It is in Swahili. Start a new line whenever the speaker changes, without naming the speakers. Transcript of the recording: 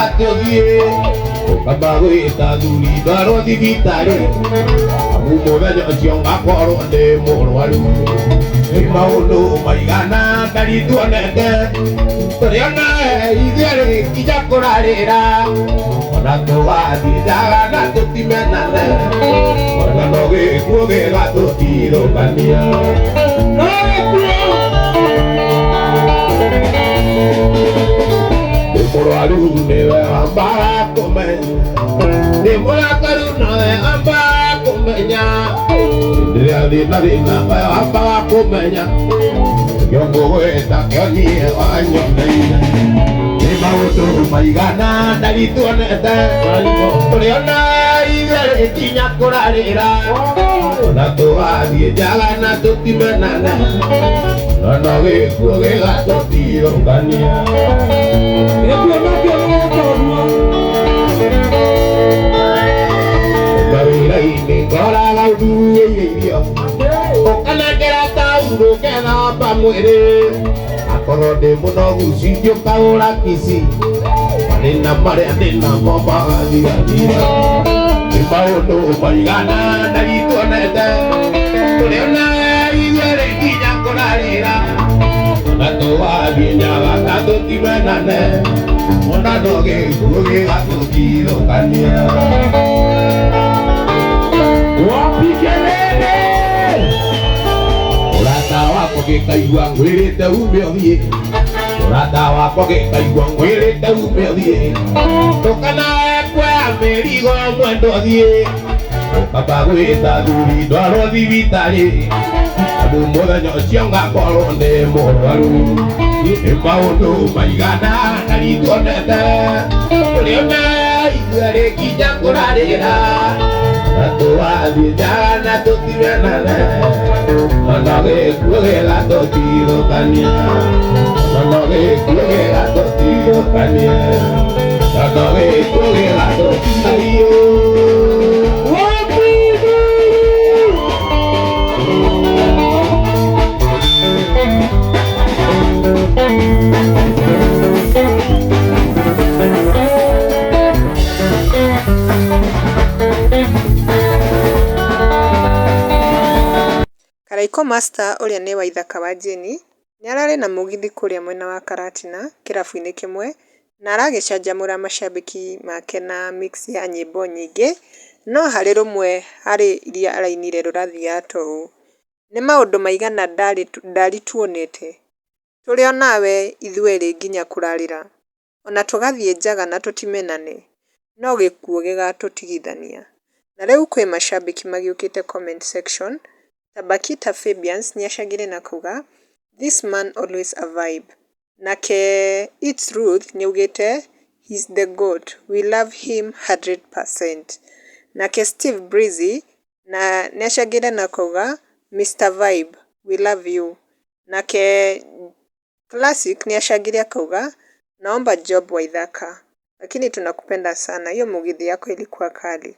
gatũthiĩ ũkamba gwĩta thuri ndwarwo thibitarĩ amu mũthenya ũcio ngakorwo ndĩ mũrwaru nĩ maũndũ maigana ndari tuonete tũrĩona ithuĩ nginya kũrarĩra ona tũgathiaga na tũtimenane ona no gĩkuũ gĩgatũtirũkania no gĩkuũ ndĩ mũrwaru nĩwe wambaga kũmenya ndĩ mũrakaru nawe wambaga kũmenya rĩrĩa thĩna we wambaga kũmenya kĩo ngũgwĩta kĩo niĩ wanyoneire nĩ maũndũ maigana ndari tuonete tũrĩona ithuĩ nginya kũrarĩra ona tũgathiĩ njaga na tũtimenane no no gĩkuũ gĩgatũtirũkania mawĩra-inĩ ngoraga ũthuĩire irio ũkanengera taurũ kethamba mwĩrĩ akorwo ndĩ mũnogu cingĩũkaũra kici mathĩna marĩa ndĩnamo magathirathira nĩ maũndũ maigana ndari tuonete tũrĩona ithuĩ nginya kũrarĩra ona tũgathiĩ njaga na tũtimenane ona no gĩkuũ gĩgatũtirũkania wapikelele ũrata wakwa gĩkaigua ngwĩrĩte ume ũthiĩ ũrata wakwa gĩkaigua ngwĩrĩte ume ũthiĩ ndũkanae kuoya mĩrigo mwendo ũthiĩ ũkamba gwĩta thuri ndwarwo thibitarĩ amu mũthenya ũcio ngakorwo ndĩ mũrwaru nĩ maũndũ maigana ndari tuonete tũrĩona ithuĩ nginya kũrarĩra na tũgathiĩ njaga na tũtimenane ona gĩkuũ gĩgatũtirũkania ona gĩkuũ gĩgatũtirũkania ona gĩkuũ gĩgatũtirũkania
Karaiko Master ũrĩa nĩ wa ithaka wa Jane nĩararĩ na mũgithi kũrĩa mwena wa Karatina kĩrabu-inĩ kĩmwe na aragĩcanjamũra macambĩki make na mix ya nyĩmbo nyingĩ no harĩ rũmwe harĩ iria arainire rũrathiaga ta ũũ: nĩ maũndũ maigana ndari tuonete tũrĩ onawe ithuĩ nginya kũrarĩra ona tũgathiĩ njaga na tũtimenane no gĩkuũ gĩgatũtigithania. Na rĩu kwĩ macambĩki magĩũkĩte comment section ta Bakita Fabians nĩacagire na kuga this man always a vibe, nake It's Ruth nĩaugĩte he's the goat, we love him 100%. Nake Steve Breezy na nĩacagire na kuga Mr Vibe we love you. Nake Classic nĩacagire akauga naomba job wa ithaka lakini tunakupenda sana, hiyo mugithi yako ilikuwa kali.